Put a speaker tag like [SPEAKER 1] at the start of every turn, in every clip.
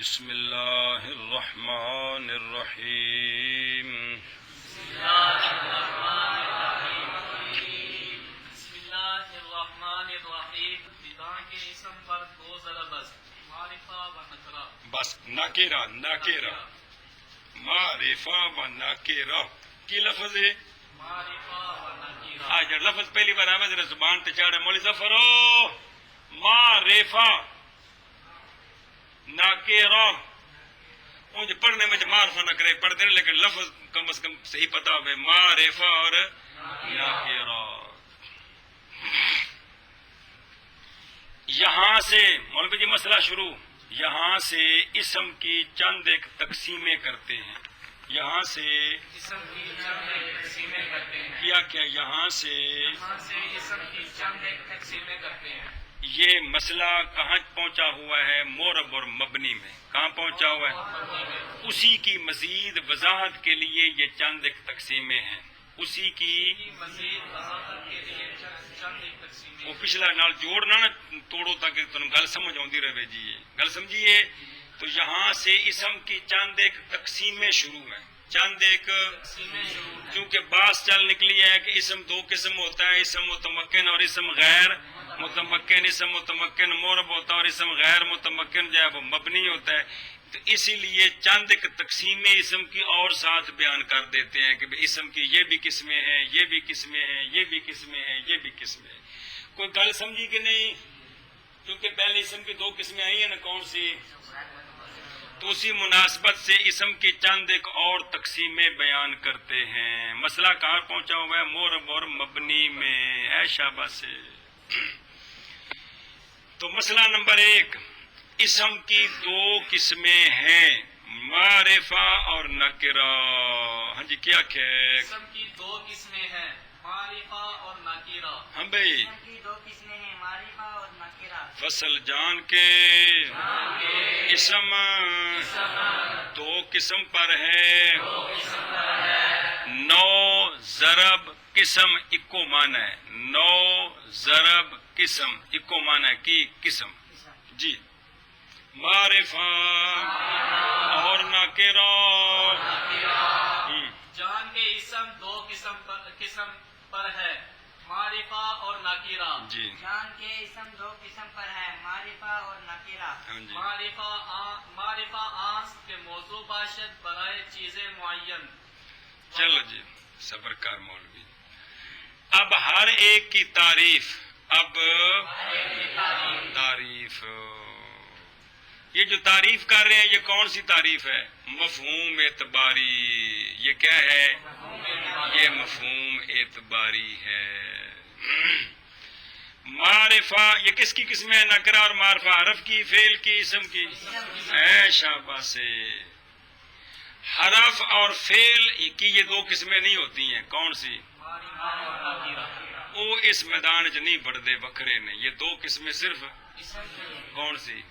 [SPEAKER 1] بسم اللہ الرحمن الرحیم
[SPEAKER 2] بسم اللہ الرحمن الرحیم خدا کے اسم پر دو ضرب معرفہ و نکرہ.
[SPEAKER 1] بس نکرہ معرفہ و نکرہ کی لفظ ہے
[SPEAKER 2] معرفہ و نکرہ.
[SPEAKER 1] آج لفظ پہلی بار آواز ذرا زبان تے چاڑے مولی ظفرو معرفہ نکرہ مجھے پڑھنے میں معرفہ نہ کرے پڑھتے ہیں لیکن لفظ کم از کم صحیح پتا ہوئے معرفہ اور نکرہ. یہاں سے مولوی جی مسئلہ شروع. یہاں سے اسم کی چند ایک تقسیمیں کرتے ہیں. یہاں سے
[SPEAKER 2] اسم کی چند ایک تقسیمیں کرتے ہیں.
[SPEAKER 1] کیا یہاں سے
[SPEAKER 2] اسم کی چند ایک تقسیمیں کرتے ہیں.
[SPEAKER 1] یہ مسئلہ کہاں پہنچا ہوا ہے؟ مورب اور مبنی میں. کہاں پہنچا ہوا ہے؟ اسی کی مزید وضاحت کے لیے یہ چند ایک تقسیمیں ہیں. اسی کی
[SPEAKER 2] مزید وضاحت کے لیے چند ایک تقسیمیں.
[SPEAKER 1] وہ پچھلا نال جوڑنا نہ توڑو تاکہ تم گل سمجھ آتی رہے جی. گل سمجھیے. تو یہاں سے اسم کی چند ایک تقسیمیں شروع ہیں. چند ایک کیونکہ بات چل نکلی ہے کہ اسم دو قسم ہوتا ہے، اسم متمکن اور اسم غیر متمکن. اسم متمکن مورب ہوتا ہے اور اسم غیر متمکن جو ہے وہ مبنی ہوتا ہے. تو اسی لیے چند ایک تقسیمیں اسم کی اور ساتھ بیان کر دیتے ہیں کہ اسم کی یہ بھی قسمیں ہیں، یہ بھی قسمیں ہیں، یہ بھی قسمیں ہیں، یہ بھی قسمیں ہیں. کوئی گل سمجھی کہ نہیں؟ کیونکہ پہلے اسم کی دو قسمیں آئی ہیں نا، کون سی؟ تو اسی مناسبت سے اسم کی چند ایک اور تقسیمیں بیان کرتے ہیں. مسئلہ کہاں پہنچا ہوا ہے؟ مورب اور مبنی میں. اے شاباش سے. تو مسئلہ نمبر 1، اسم کی دو قسمیں ہیں، معرفہ اور نکرہ. ہاں جی کیا کہ
[SPEAKER 2] اسم کی دو قسمیں ہیں، معرفہ اور نکرہ.
[SPEAKER 1] ہاں بھائی
[SPEAKER 3] اسم کی دو قسمیں ہیں، معرفہ اور نکرہ.
[SPEAKER 1] فصل جان کے اسم دو قسم پر ہے. نو ضرب قسم اکو معنی ہے. نو ضرب قسم اکو معنی ہے کی قسم. جی معرفہ اور نکرہ.
[SPEAKER 2] جان کے اسم دو قسم پر ہے، معرفہ اور نکرہ.
[SPEAKER 1] جی
[SPEAKER 3] جان کے اسم دو قسم پر ہے، معرفہ اور نکرہ.
[SPEAKER 1] ہاں جی
[SPEAKER 2] معرفہ آنس کے موضوع باشد برائے چیزیں معین.
[SPEAKER 1] چلو جی صبر کر مولوی. اب ہر ایک کی تعریف. اب تعریف یہ جو تعریف کر رہے ہیں یہ کون سی تعریف ہے؟ مفہوم اعتباری. یہ کیا ہے؟ یہ مفہوم اعتباری ہے. معرفہ یہ کس کی قسم ہے؟ نکرہ اور معرفہ. حرف کی، فعل کی، اسم کی. اے شاباش سے. حرف اور فعل کی یہ دو قسمیں نہیں ہوتی ہیں. کون سی؟ وہ اس میدان چ نہیں بڑھتے بکھرے نے. یہ دو قسمیں صرف کون سی؟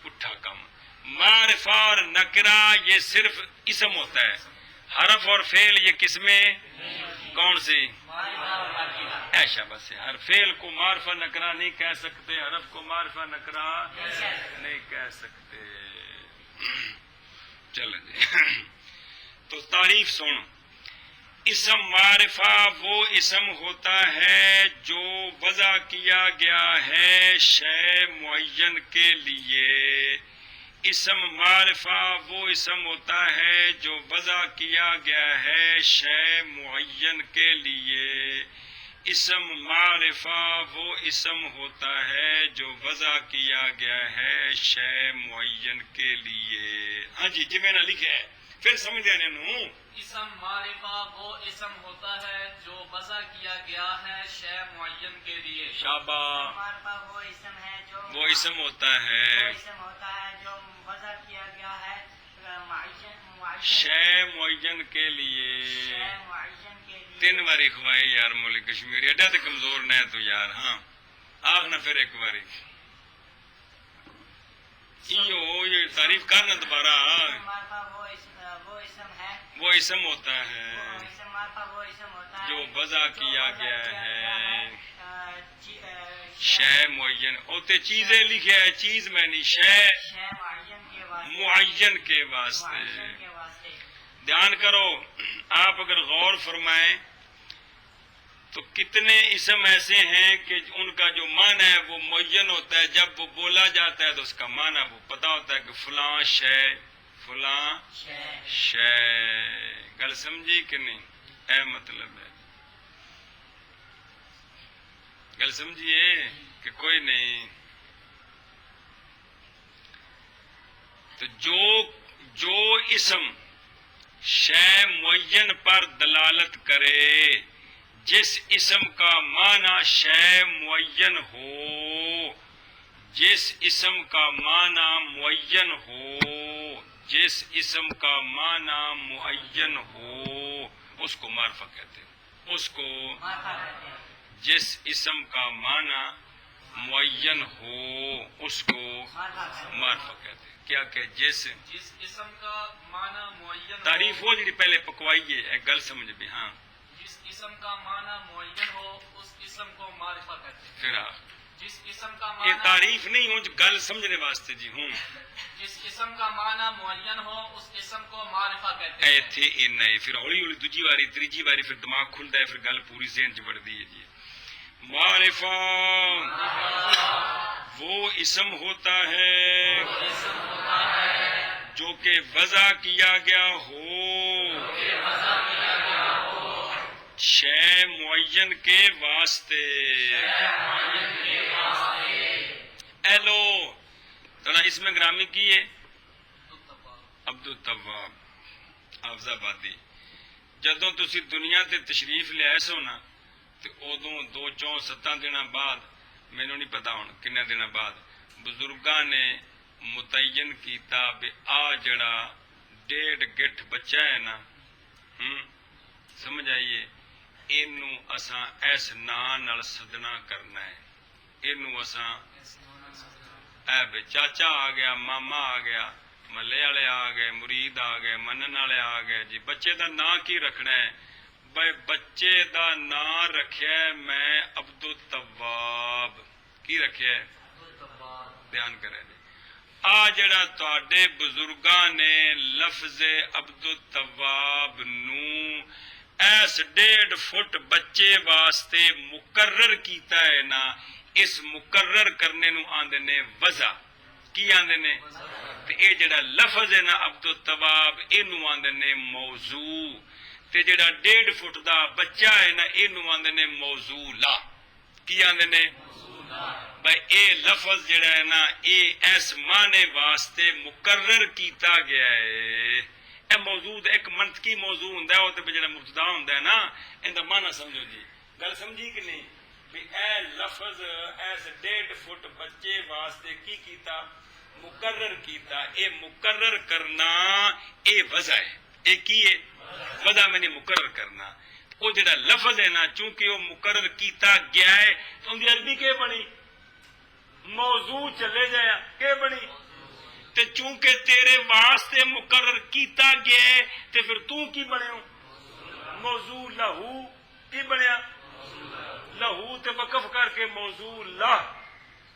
[SPEAKER 1] اٹھا کم. معرفہ اور نکرہ یہ صرف اسم ہوتا ہے. حرف اور فعل یہ قسمیں کون سی؟ ایشا بس. ہر فعل کو معرفہ نکرہ نہیں کہہ سکتے، حرف کو معرفہ نکرہ نہیں کہہ سکتے. چلو جی. تو تعریف سن. اسم معرفہ وہ اسم ہوتا ہے جو وضع کیا گیا ہے شے معین کے لیے. اسم معرفہ وہ اسم ہوتا ہے جو وضع کیا گیا ہے شے معین کے لیے. اسم معرفہ وہ اسم ہوتا ہے جو وضع کیا گیا ہے شے معین کے لیے. ہاں جی جی میں نے لکھا ہے پھر سمجھ دینے نو.
[SPEAKER 2] اسم معرفہ وہ اسم ہوتا ہے جو وضع کیا گیا ہے شے معین کے لیے.
[SPEAKER 1] شاباش.
[SPEAKER 3] معرفہ وہ اسم ہے جو
[SPEAKER 1] وہ اسم ہوتا ہے
[SPEAKER 3] وہ اسم ہوتا ہے جو وضع کیا گیا ہے
[SPEAKER 1] شے معین کے لیے.
[SPEAKER 3] معین کے لیے.
[SPEAKER 1] 3 باری کھوائی یار مولی کشمیری. ایڈا تو کمزور نہ تو یار. ہاں آخنا پھر ایک باری. یہ تعریف کرنا دوبارہ.
[SPEAKER 3] معرفہ وہ اسم ہے.
[SPEAKER 1] وہ اسم ہوتا ہے
[SPEAKER 3] معرفہ وہ اسم ہوتا ہے
[SPEAKER 1] جو وضع کیا گیا ہے شے معین اوتے چیزیں لکھیا ہے، چیز میں نہیں، شے
[SPEAKER 3] شے معین کے واسطے
[SPEAKER 1] معین کے واسطے۔
[SPEAKER 3] معین کے واسطے
[SPEAKER 1] دھیان کرو، آپ اگر غور فرمائیں تو کتنے اسم ایسے ہیں کہ ان کا جو معنی ہے وہ معین ہوتا ہے، جب وہ بولا جاتا ہے تو اس کا معنی وہ پتا ہوتا ہے کہ فلاں شے، فلاں
[SPEAKER 3] شے
[SPEAKER 1] شے۔ گل سمجھی کہ نہیں؟ اے مطلب ہے، گل سمجھیے کہ کوئی نہیں۔ تو جو اسم شے معین پر دلالت کرے، جس اسم کا معنی شے معین ہو، جس اسم کا معنی معین ہو، جس اسم کا معنی معین ہو، اس کو معرفہ کہتے ہیں۔ اس کو
[SPEAKER 3] معرفہ کہتے ہیں۔
[SPEAKER 1] جس اسم کا معنی معین ہو اس کو معرفہ کہتے ہیں۔ کیا کہ جس
[SPEAKER 2] اسم کا معنی معین
[SPEAKER 1] تعریف ہو جی پہلے پکوائیے، ایک گل سمجھ بھی، ہاں
[SPEAKER 2] جس اسم کا معنی معین ہو اس اسم کو معرفہ کہتے ہیں۔
[SPEAKER 1] پھر
[SPEAKER 2] جس اسم کا
[SPEAKER 1] یہ
[SPEAKER 2] معنی
[SPEAKER 1] تعریف نہیں ہوں گل سمجھنے واسطے جی ہوں
[SPEAKER 2] جس اسم کا معنی معین ہو اس اسم کو معرفہ کہتے ہیں۔
[SPEAKER 1] ایتھے ان ہے، پھر ہولی ہولی دوجی باری تیجی باری پھر دماغ کھلتا ہے، پھر گل پوری ذہن چ بڑھتی ہے جی۔ معرفہ وہ اسم ہوتا ہے جو کہ وضع کیا گیا ہو شے معین کے واسطے۔ ایلو تھوڑا اس میں گرامی کی ہے عبد الطواب حافظ آبادی۔ جدوں تسی دنیا تے تشریف لے سو نا تے ادوں 2-4-7 دن بعد، مینوں نہیں پتا ہن کنے دن بعد، بزرگاں نے متعین کیتا بے آ جڑا 1.5 گٹھ بچہ ہے نا، سمجھ آئیے، اینوں اساں ایس نا نال سدنا کرنا ہے، اینوں اساں اے بے چاچا آ گیا، ماما آ گیا، محلے والے آ گئے، مرید آ گئے، منن والے آ گئے جی۔ بچے دا نام کی رکھنا ہے؟ بھائی بچے دا نام رکھیا ہے میں عبد الطواب۔ کی رکھیا ہے؟ بیان کرے جی۔ آ جڑا تواڈے بزرگاں نے لفظ عبد الطواب نو ایس 1.5 فٹ بچے واسطے مقرر کیتا ہے نا، اس مقرر کرنے نو آندے نے وضع۔ کی آندے نے؟ تے اے جڑا لفظ ہے نا عبد الطواب اینو آندے نے موضوع، تے جڑا 1.5 فٹ دا بچہ ہے نا اینو آندے نے موضوع لا۔ کی آندے نے؟ بھائی اے لفظ جڑا ہے نا اے ایس معنی واسطے مقرر کیتا گیا ہے۔ اے موضوع ایک منطقی موضوع ہوندا ہے، او تے جڑا مبتدا ہوندا ہے نا ایندا معنی سمجھو جی۔ گل سمجھی کہ نہیں؟ بھی اے لفظ ایس 1.5 فٹ بچے واسطے کی کیتا؟ مقرر کیتا۔ اے مقرر کرنا اے وضع ہے۔ اے کی ہے؟ وضع میں نے مقرر کرنا۔ وہ جڑا لفظ ہے نا چونکہ وہ مقرر کیتا گیا ہے تو ان کی عربی کے بنی؟ موضوع چلے جایا کہ بنی؟ تے چونکہ تیرے واسطے مقرر کیتا گیا ہے تے پھر تو کی بنے ہو؟ موضوع لہو۔ کی بنیا؟ لہو تے وقف کر کے موضوع لا۔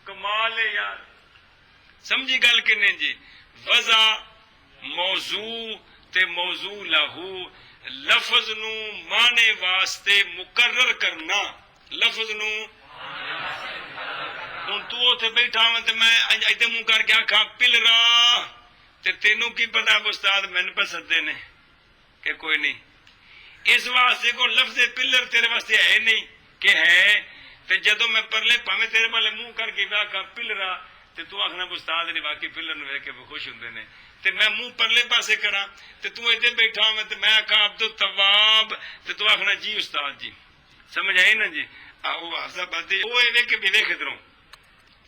[SPEAKER 1] کمال ہے یار، سمجھی گل کہ نہیں جی؟ وضع موضوع تے موضوع لہو، لفظ نو معنی واسطے مقرر کرنا، لفظ نو ہوں تو اتنے بیٹھا ہوں تے میں ادھر منہ کر کے آکھاں پلرا تے تینوں کی پتا استاد مین پہ سدے نے کہ کوئی نہیں، اس واسطے کو لفظ پلر تیرے واسطے ہے نہیں کہ ہے، تے جدو میں پرلے پاویں تیرے والے منہ کر کے آکھاں پلرا تے تو آخنا استاد نے واقعی پلر نو ویکھ کے خوش ہوندے نے، تے میں منہ پرلے پاسے کرا تے تو ادھر بیٹھا ہوں تے میں آکھاں عبد الطواب تے تو آخنا جی استاد جی۔ سمجھ آئی نا جی؟ آہو حافظ بادی وہ ویکھ بھی ویکھ ادھروں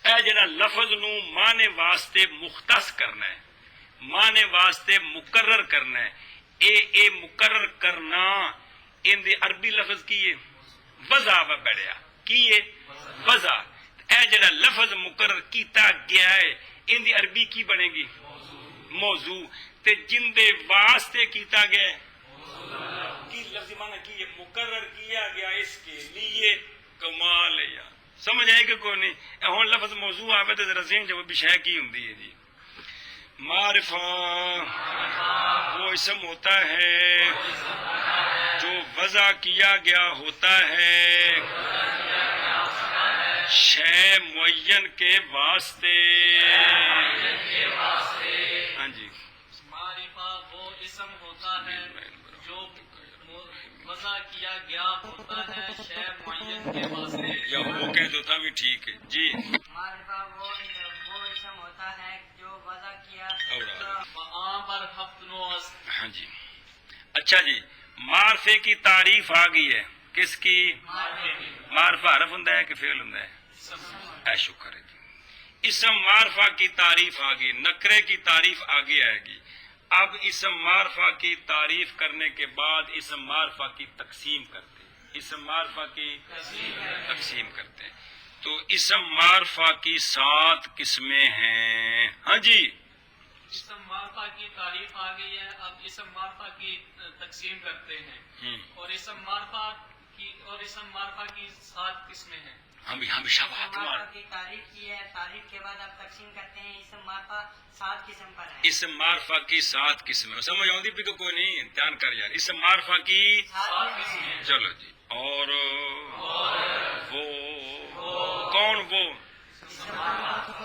[SPEAKER 1] اے جڑا لفظ نو معنی واسطے مختص کرنا ہے، معنی واسطے مقرر کرنا ہے، اے مقرر کرنا ان دی عربی لفظ کی ہے؟ وضع و بڑھیا۔ کی ہے؟ وضع۔ اے جڑا لفظ مقرر کیتا گیا ہے ان دی عربی کی بنے گی؟ موضوع۔ تے جن دے واسطے کیتا گیا ہے کی لفظی معنی کی ہے؟ مقرر کیا گیا اس کے لیے۔ کمال ہے یار، سمجھ آئے کہ کوئی نہیں؟ ہن لفظ موضوع آوے تے ذرا ذہن جو بھی شے کی ہوندی ہے جی. معرفہ وہ اسم ہوتا ہے جو وضع کیا گیا ہوتا ہے شے معین کے واسطے. ہاں جی.
[SPEAKER 2] معرفہ وہ اسم ہوتا ہے جو وضع کیا گیا ہوتا ہے شے معین کے واسطے.
[SPEAKER 1] یا وہ کہہ دو تھا بھی ٹھیک ہے جی.
[SPEAKER 3] معرفہ وہ اسم ہوتا ہے جو وضع کیا
[SPEAKER 2] وہاں پر ہفت نوز.
[SPEAKER 1] ہاں جی. اچھا جی، معرفے کی تعریف آ گئی ہے. کس کی؟ معرفہ حرف ہوں ہے کہ فعل ہوں ہے؟ اے شکر ہے جی. اسم معرفہ کی تعریف آ گئی، نکرے کی تعریف آگے آئے گی. اب اسم معرفہ کی تعریف کرنے کے بعد اسم معرفہ کی تقسیم کرتے ہیں. اسم معرفہ کی تقسیم کرتے ہیں. تو اسم معرفہ کی 7 قسمیں ہیں. ہاں جی.
[SPEAKER 2] اسم معرفہ کی تعریف آ گئی ہے. اب اسم معرفہ کی تقسیم کرتے ہیں. اور اسم معرفہ کی 7 قسمیں ہیں.
[SPEAKER 1] ہم ہمیشہ بات
[SPEAKER 3] معرفہ کی تعریف کی ہے، تعریف کے بعد اب تقسیم کرتے ہیں. اسم معرفہ 7 قسم پر ہے.
[SPEAKER 1] اسم معرفہ کی 7 قسمیں. سمجھ آؤں بھی کہ کوئی نہیں؟ دھیان کر یار. اسم معرفہ کی
[SPEAKER 3] 7 قسمیں.
[SPEAKER 1] چلو جی. اور وہ کون وہ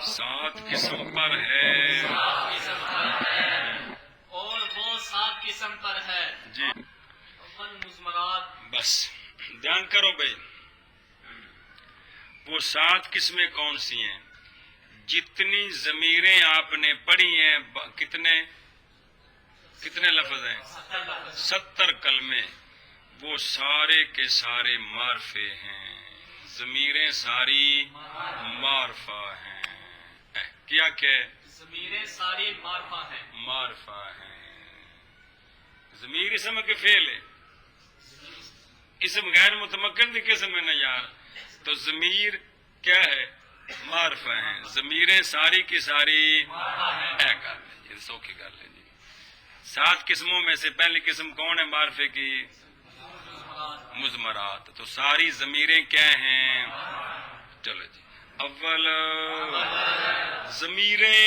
[SPEAKER 1] 7 قسم پر ہے.
[SPEAKER 2] اور وہ 7 قسم پر ہے.
[SPEAKER 1] جی
[SPEAKER 2] اول مضمرات.
[SPEAKER 1] بس دھیان کرو بھائی. وہ 7 قسمیں کون سی ہیں؟ جتنی ضمیریں آپ نے پڑھی ہیں، کتنے لفظ ہیں؟ 70 کلمے. وہ سارے کے سارے معرفے ہیں. ضمیریں ساری معرفہ ہیں. کیا کہ
[SPEAKER 2] ضمیریں ساری معرفہ ہیں.
[SPEAKER 1] معرفہ ہیں. ضمیر اسم کے فعل ہے. اسم غیر متمکن کی قسم ہے نا یار. تو ضمیر کیا ہے؟ معرفہ ہیں. ضمیریں ساری کی ساری اے گل ہے جی، سو کی گل ہے جی. 7 قسموں میں سے پہلی قسم کون ہے معرفے کی؟ مضمرات. تو ساری ضمیریں کیا ہیں؟ چلو جی. اول ضمیریں.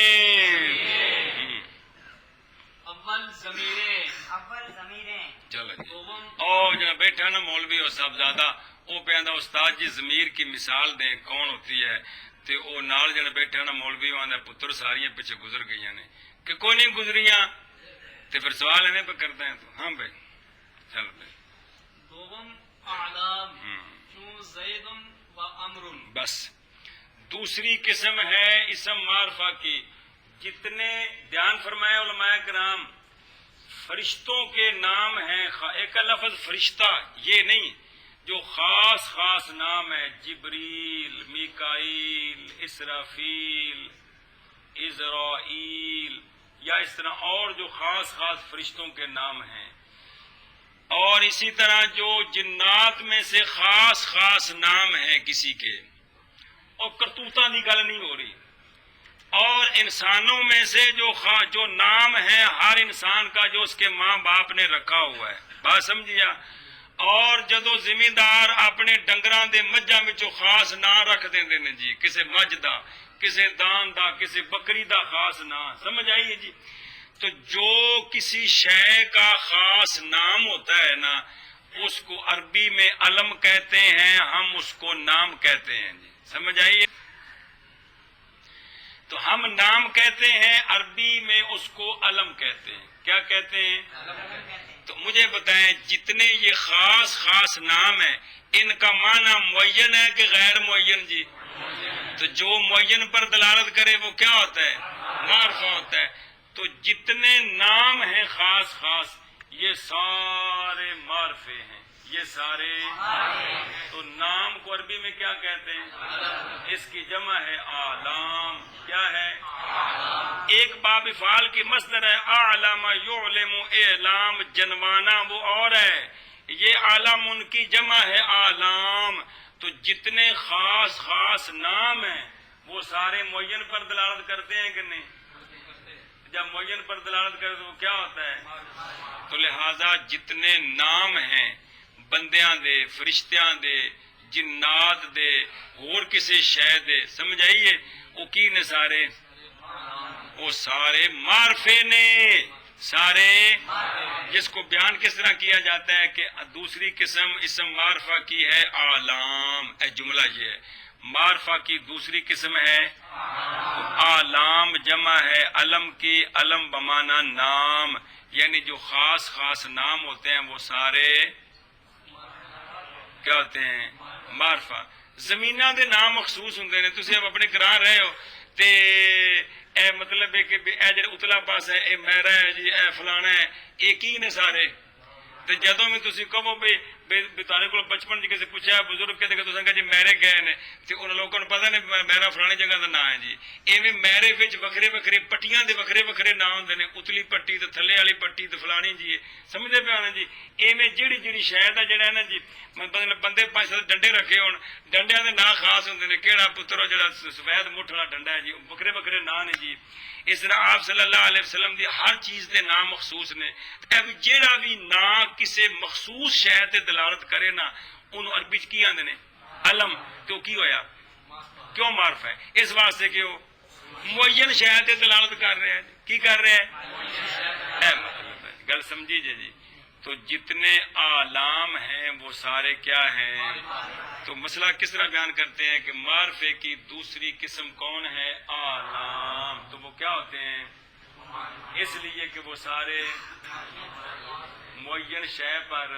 [SPEAKER 2] اول ضمیریں.
[SPEAKER 3] اول ضمیریں.
[SPEAKER 1] چلو جی.
[SPEAKER 2] دوم
[SPEAKER 1] او جہاں بیٹھا نا مولوی اور صاحب زیادہ وہ پہندا استاد جی ضمیر کی مثال دیں کون ہوتی ہے. تے او نال جڑا بیٹھا نا مولوی آندا پتر ساریاں پیچھے گزر گئیاں نے کہ کوئی نہیں گزریاں. تے پھر سوال ایویں پہ کرتے ہیں. تو ہاں بھائی چل بھائی.
[SPEAKER 2] دوم اعلام چون زید و امر.
[SPEAKER 1] بس دوسری قسم ہے اسم معرفہ کی. جتنے دھیان فرمائے علماء کرام، فرشتوں کے نام ہیں. ایک لفظ فرشتہ یہ نہیں، جو خاص خاص نام ہے، جبریل، میکائیل، اسرافیل، عزرائیل، یا اس طرح اور جو خاص خاص فرشتوں کے نام ہیں. اور اسی طرح جو جنات میں سے خاص خاص نام ہیں کسی کے، اور کرتوتاں دی گل نہیں ہو رہی. اور انسانوں میں سے جو نام ہے ہر انسان کا جو اس کے ماں باپ نے رکھا ہوا ہے. بات سمجھیا. اور جدو ذمہ دار اپنے ڈنگراں دے مجھاں وچوں خاص نام رکھ دیندے نے جی، کسے مجھ دا، کسے دان دا، کسے بکری دا خاص نام. سمجھ آئیے جی. تو جو کسی شے کا خاص نام ہوتا ہے نا، اس کو عربی میں علم کہتے ہیں، ہم اس کو نام کہتے ہیں جی. سمجھ آئیے. تو ہم نام کہتے ہیں، عربی میں اس کو علم کہتے ہیں. کیا کہتے ہیں؟ تو مجھے بتائیں جتنے یہ خاص خاص نام ہیں، ان کا معنی معین ہے کہ غیر معین جی؟ تو جو معین پر دلالت کرے وہ کیا ہوتا ہے؟ معرفہ ہوتا ہے. تو جتنے نام ہیں خاص خاص، یہ سارے معرفے ہیں. یہ سارے. تو نام کو عربی میں کیا کہتے ہیں؟ اس کی جمع ہے اعلام. کیا ہے؟ ایک باب افعال کی مصدر ہے اعلم یعلم. اعلام جنوانا وہ اور ہے، یہ عالم ان کی جمع ہے اعلام. تو جتنے خاص خاص نام ہیں وہ سارے معین پر دلالت کرتے ہیں کہ نہیں؟ جب معین پر دلالت کرے تو وہ کیا ہوتا ہے؟ تو لہذا جتنے نام ہیں بندیاں دے، فرشتیاں دے، جنات دے اور کسی شے دے، سمجھ آئیے؟ وہ کی نے سارے؟ وہ سارے معرفے نے، سارے جس کو بیان کس طرح کیا جاتا ہے کہ دوسری قسم اسم معرفہ کی ہے آلام، اے جملہ یہ ہے، معرفہ کی دوسری قسم ہے آلام، جمع ہے علم کی، علم بمانا نام، یعنی جو خاص خاص نام ہوتے ہیں وہ سارے کیا ہوتے ہیں؟ معرفہ۔ زمیناں دے نام مخصوص ہوندے نے، تسی اب اپنے گراں رہے ہو تے اے مطلب ہے کہ اے جڑا اتلا پاس ہے اے میرا ہے جی، اے فلانا ہے، اے کی نے سارے؟ تے جدوں میں تسی کہو بھی تارے کو بچپن جی کسی پوچھا بزرگ کہتے کہ تساں کہ جی میرے گئے نے تے انہاں لوگوں کو پتہ نہیں میرا فلانی جگہ دا نام ہے جی۔ ایویں میرے وچ وکھرے وکھرے پٹیاں دے وکھرے وکھرے نام ہوندے نے، اتلی پٹی تے تھلے والی پٹی تے فلانی جی، سمجھدے پے نا جی؟ ایویں جڑی شے دا جڑا ہے نا جی، مطلب بندے 5-7 ڈنڈے رکھے ہون، ڈنڈیاں دے نام خاص ہوندے نے، کیڑا پترو جڑا سفید مٹھ والا ڈنڈا ہے جی، وکھرے وکھرے نام نے جی۔ اس طرح آپ صلی اللہ علیہ وسلم دی ہر چیز دے نام مخصوص نے، جیڑا بھی نام کسی مخصوص شے تے دلالت کرے نا انہوں عربی چ کی آندے نے؟ علم۔ تو کی ہویا؟ کیوں معرفہ ہے؟ اس واسطے کہ وہ معین شے تے دلالت کر رہے ہیں۔ کی کر رہے ہیں؟ اے مطلب ہے، گل سمجھی جی؟ تو جتنے آلام ہیں وہ سارے کیا ہیں؟ تو مسئلہ کس طرح بیان کرتے ہیں کہ معرفے کی دوسری قسم کون ہے؟ آلام۔ تو وہ کیا ہوتے ہیں؟ اس لیے کہ وہ سارے معین شے پر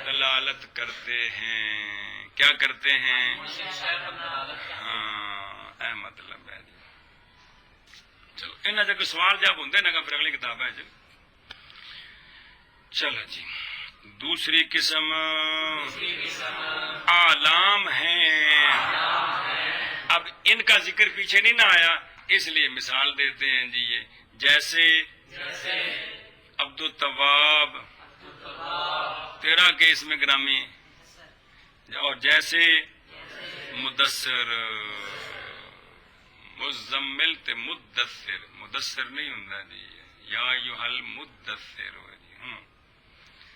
[SPEAKER 1] دلالت کرتے ہیں۔ کیا کرتے ہیں؟ ہاں، اے مطلب ہے جی۔ چلو انہاں جے کوئی سوال جواب ہوندے نا پھر اگلی کتاب ہے جی۔ چلو جی، دوسری قسم آلام ہیں۔ اب ان کا ذکر پیچھے نہیں نہ آیا اس لیے مثال دیتے ہیں جی، یہ جیسے عبد التواب تیرا کے اس میں گرامی، اور جیسے مدثر، مزمل تے مدثر، مدثر نہیں ہوندا جی، یا ایھا المدثر جی۔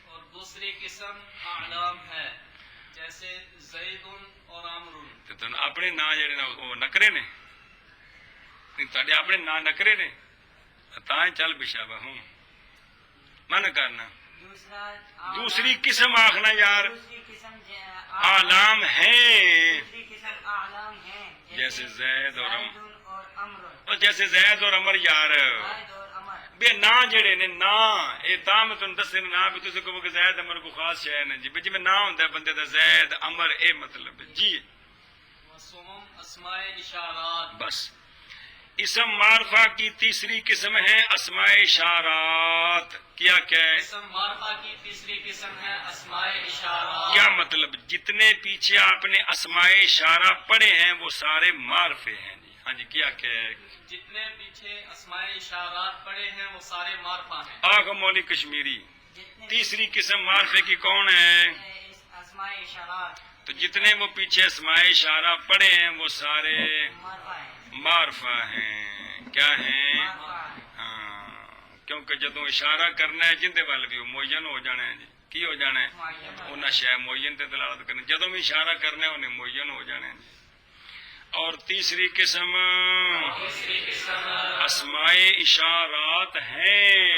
[SPEAKER 2] اور دوسری قسم اعلام ہے جیسے زید اور عمرو۔
[SPEAKER 1] تے تن اپنے نام جڑے نا وہ نکرے نے، تہاڈے اپنے نام نکرے نے تاں چل بشابہ ہوں من کرنا۔ دوسری قسم آخنا یار
[SPEAKER 3] دوسری قسم
[SPEAKER 1] آلام ہیں،
[SPEAKER 3] دوسری قسم اعلام ہیں
[SPEAKER 1] جیسے زید اور
[SPEAKER 3] عمرو،
[SPEAKER 1] اور جیسے زید اور عمر یار
[SPEAKER 3] زید اور عمر۔
[SPEAKER 1] بے نا جڑے نے نا اے تاں میں تانوں دسے نا بھی تسی کہو کہ زید عمر کو خاص شے نے جی، جی میں نا ہوندا ہے بندے دا زید عمر، اے مطلب ہے جی۔
[SPEAKER 2] وسمم اسماء اشارات۔
[SPEAKER 1] بس اسم معرفہ کی تیسری قسم ہے اسماء اشارات۔ کیا ہے؟
[SPEAKER 2] اسم معرفہ کی تیسری قسم ہے اسماء اشارات۔
[SPEAKER 1] کیا مطلب؟ جتنے پیچھے آپ نے اسماء اشارہ پڑھے ہیں وہ سارے معرفے ہیں جی۔ ہاں جی، کیا کہ
[SPEAKER 2] جتنے پیچھے اسماء اشارات پڑے ہیں وہ سارے معرفہ ہیں۔
[SPEAKER 1] آغا مولی کشمیری،
[SPEAKER 3] جتنے
[SPEAKER 1] تیسری قسم معرفے کی کون ہے؟
[SPEAKER 3] اسماء اشارات
[SPEAKER 1] تو جتنے وہ پیچھے اسماء اشارہ پڑھے ہیں وہ سارے
[SPEAKER 3] معرفہ ہیں،
[SPEAKER 1] معرفہ ہیں۔ کیا ہیں؟
[SPEAKER 3] معرفہ ہیں۔
[SPEAKER 1] ہاں، کیونکہ جدوں اشارہ کرنا ہے جندے وال بھی معین ہو جانا ہے جی۔ کی ہو جانا ہے؟ انہاں شے معین تے دلالت کرنی، جدوں بھی اشارہ کرنا ہے انہیں معین ہو جانا ہے جی۔ اور تیسری قسم اسماء اشارات ہیں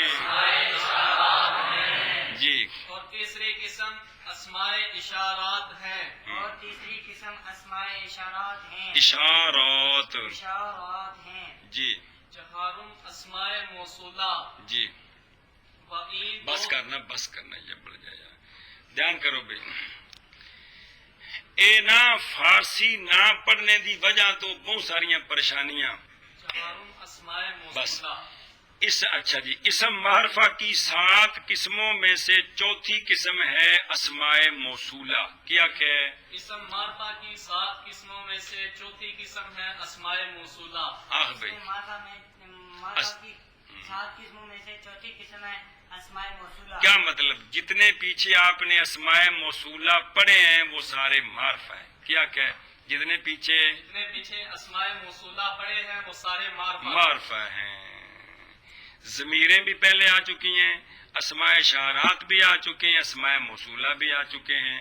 [SPEAKER 1] جی۔
[SPEAKER 2] اور تیسری قسم اسماء اشارات ہیں۔
[SPEAKER 3] اور تیسری قسم اسماء اشارات ہیں،
[SPEAKER 1] اشارات
[SPEAKER 3] اشارات ہیں
[SPEAKER 1] جی
[SPEAKER 2] جہارم اسماء موصولہ
[SPEAKER 1] جی۔
[SPEAKER 2] وعید
[SPEAKER 1] بس کرنا یہ بڑھ جائے گا، دھیان کرو بھائی۔ اے نا فارسی نہ پڑھنے دی وجہ تو بہت ساریاں پریشانیاں۔
[SPEAKER 2] جہارم اسماء
[SPEAKER 1] بس
[SPEAKER 2] موصولہ۔
[SPEAKER 1] اچھا جی، اسم معرفہ کی 7 قسموں میں سے چوتھی قسم ہے اسماء موصولہ۔ کیا کہ
[SPEAKER 2] اسم معرفہ کی 7 قسموں میں سے چوتھی قسم ہے اسماء موصولہ۔
[SPEAKER 1] آہ بھائی،
[SPEAKER 3] معرفہ کی 7 قسموں میں سے چوتھی قسم ہے اسماء موصولہ۔
[SPEAKER 1] کیا مطلب؟ جتنے پیچھے آپ نے اسماء موصولہ پڑھے ہیں وہ سارے معرفہ ہیں۔ کیا کہ جتنے پیچھے
[SPEAKER 2] اسماء موصولہ پڑے ہیں وہ سارے معرفہ۔
[SPEAKER 1] معرفہ ہیں۔ ضمیریں بھی پہلے آ چکی ہیں، اسماء اشارات بھی آ چکے ہیں، اسماء موصولہ بھی آ چکے ہیں۔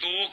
[SPEAKER 1] 2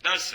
[SPEAKER 1] 10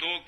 [SPEAKER 1] 2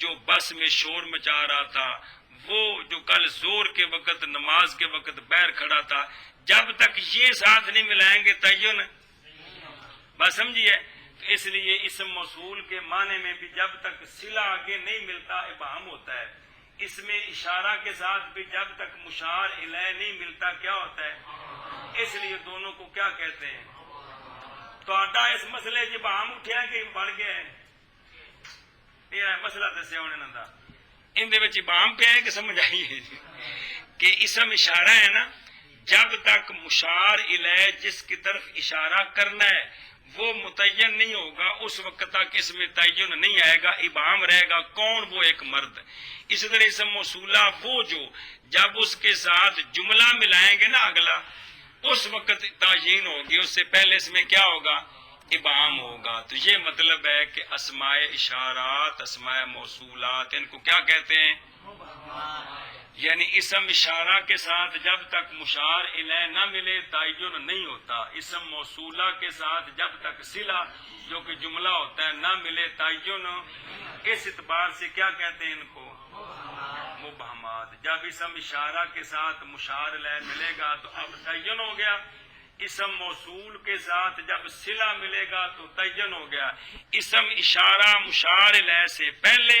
[SPEAKER 1] جو بس میں شور مچا رہا تھا، وہ جو کل زور کے وقت نماز کے وقت باہر کھڑا تھا، جب تک یہ ساتھ نہیں ملائیں گے تعین بات سمجھیے. اس لیے اسم موصول کے معنی میں بھی جب تک صلہ آگے نہیں ملتا ابہام ہوتا ہے. اس میں اشارہ کے ساتھ بھی جب تک مشار الیہ نہیں ملتا کیا ہوتا ہے. اس لیے دونوں کو کیا کہتے ہیں. تو اس مسئلے جب ابہام اٹھیا کہ بڑھ گیا ہے، یہ مسئلہ دسیا ہونے نہ ان دے وچ ابہام پہ ہے کہ سمجھ آئی ہے کہ اسم اشارہ ہے نا، جب تک مشار الیہ جس کی طرف اشارہ کرنا ہے وہ متعین نہیں ہوگا اس وقت تک اس میں تعین نہیں آئے گا، ابہام رہے گا کون، وہ ایک مرد. اسی طرح اسم موصولہ وہ جو جب اس کے ساتھ جملہ ملائیں گے نا اگلا، اس وقت تعین ہوگی، اس سے پہلے اس میں کیا ہوگا، ابہام ہوگا. تو یہ مطلب ہے کہ اسماء اشارات، اسماء موصولات، ان کو کیا کہتے ہیں، یعنی اسم اشارہ کے ساتھ جب تک مشار الیہ نہ ملے تعین نہیں ہوتا. اسم موصولہ کے ساتھ جب تک صلہ جو کہ جملہ ہوتا ہے نہ ملے تعین، اس اعتبار سے کیا کہتے ہیں ان کو، مبہمات. جب اسم اشارہ کے ساتھ مشار الیہ ملے گا تو اب تعین ہو گیا. اسم موصول کے ساتھ جب صلہ ملے گا تو تعین ہو گیا. اسم اشارہ مشار الیہ سے پہلے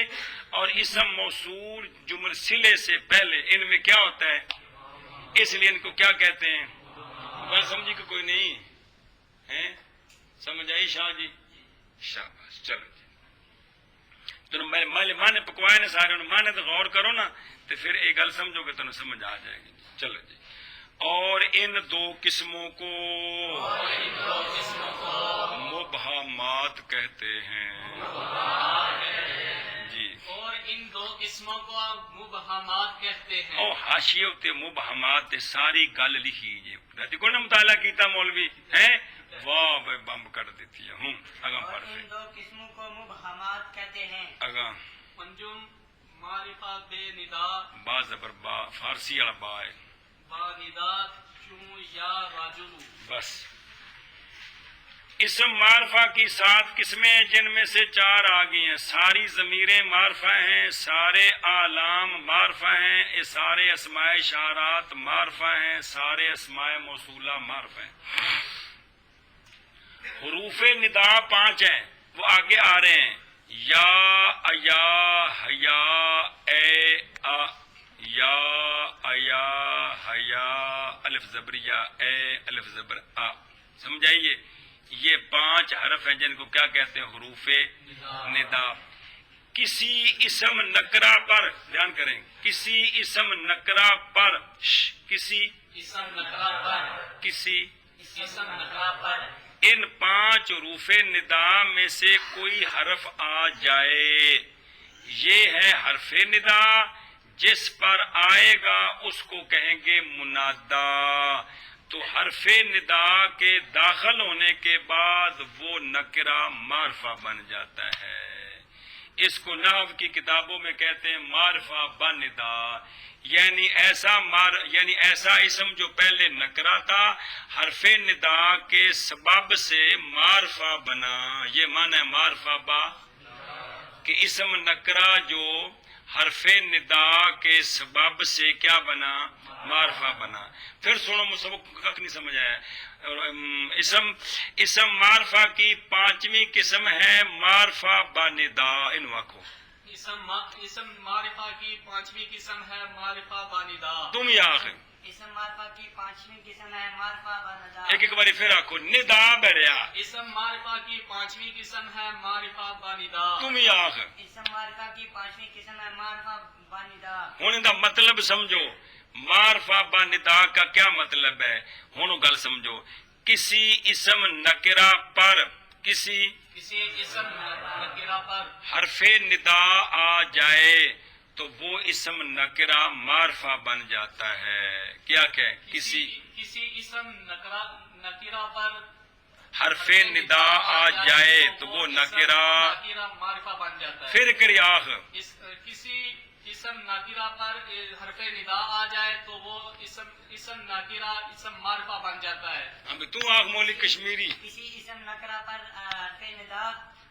[SPEAKER 1] اور اسم موصول جمل صلے سے پہلے ان میں کیا ہوتا ہے، اس لیے ان کو کیا کہتے ہیں. بات سمجھی کہ کوئی نہیں ہے، سمجھ آئی شاہ جی؟ شاباش. چلو جی، تو مانے پکوائے نے سارے مانے تو غور کرو نا تو پھر ایک گل سمجھو گے تو سمجھ آ جائے گی. چلو جی. اور ان دو قسموں کو مبہمات کہتے ہیں. جی،
[SPEAKER 2] اور ان دو قسموں کو مبہمات کہتے ہیں.
[SPEAKER 1] اور حاشیے ہوتے مبہمات تے ساری گل لکھی جی. دیکھو نا مطالعہ کیتا مولوی ہے، واہ بھائی بمب کر دیتی ہے. اگاں
[SPEAKER 3] اور
[SPEAKER 1] پڑھ
[SPEAKER 3] ان
[SPEAKER 1] دے
[SPEAKER 3] دو قسموں کو مبہمات کہتے ہیں.
[SPEAKER 1] اگاں
[SPEAKER 2] پنجم معرفہ بے ندا،
[SPEAKER 1] با زبر با، فارسی والا با ہے.
[SPEAKER 2] با ندا چوں یا راجلو.
[SPEAKER 1] بس اسم معرفہ کی 7 قسمیں جن میں سے 4 آ گئی ہیں. ساری ضمیریں معرفہ ہیں، سارے اعلام معرفہ ہیں، یہ سارے اسماء اشارات معرفہ ہیں، سارے اسماء موصولہ معرفہ ہیں. حروف ندا 5 ہیں، وہ آگے آ رہے ہیں. یا ایا حیا اے ا، یا ایا حیا، الف زبر یا اے، الف زبر آ. سمجھائیے، یہ 5 حرف ہیں جن کو کیا کہتے ہیں، حروف ندا. کسی اسم نکرہ پر، دھیان کریں، کسی اسم نکرہ پر، کسی
[SPEAKER 2] اسم نکرہ پر،
[SPEAKER 1] کسی
[SPEAKER 2] اسم نکرہ پر
[SPEAKER 1] ان 5 حروف ندا میں سے کوئی حرف آ جائے، یہ ہے حرف ندا. جس پر آئے گا اس کو کہیں گے منادا. تو حرف ندا کے داخل ہونے کے بعد وہ نکرہ معرفہ بن جاتا ہے. اس کو نحو کی کتابوں میں کہتے ہیں معرفہ بندا، یعنی ایسا اسم جو پہلے نکرہ تھا، حرف ندا کے سبب سے معرفہ بنا. یہ معنی ہے معرفہ با، کہ اسم نکرہ جو حرف ندا کے سبب سے کیا بنا، معرفہ بنا. پھر سنو سبق نہیں سمجھ آیا. اسم معرفہ کی 5ویں قسم ہے معرفہ بندا. ان واقعوں
[SPEAKER 2] اسم معرفہ کی 5ویں قسم ہے معرفہ باندا.
[SPEAKER 1] تم یہ آخر
[SPEAKER 3] اسم معرفہ کی 5ویں قسم ہے معرفہ بندا.
[SPEAKER 1] ایک باری پھر آخو، ندا بڑھیا.
[SPEAKER 2] اسم معرفہ کی 5ویں قسم ہے معرفہ باندا.
[SPEAKER 1] تم یہ آخر
[SPEAKER 3] اسم معرفہ کی 5ویں قسم ہے معرفہ بندا.
[SPEAKER 1] ہوں ان کا مطلب سمجھو. معرفہ بندا کا کیا مطلب ہے، ہوں گل سمجھو. کسی اسم نکرہ پر، کسی
[SPEAKER 2] اسم نکرہ پر
[SPEAKER 1] حرف ندا آ جائے تو وہ اسم نکرہ معرفہ بن جاتا ہے. کیا کہ کسی
[SPEAKER 2] اسم نکرہ پر
[SPEAKER 1] حرف ندا آ جائے تو وہ نکرہ
[SPEAKER 2] معرفہ بن جاتا ہے.
[SPEAKER 1] پھر کری آخ.
[SPEAKER 2] کسی اسم نکرہ پر حرف ندا آ جائے تو وہ اسم نکرہ اسم معرفہ بن جاتا ہے.
[SPEAKER 1] اب تو آخ مولی کشمیری.
[SPEAKER 3] کسی اسم نکرہ پر حرف ندا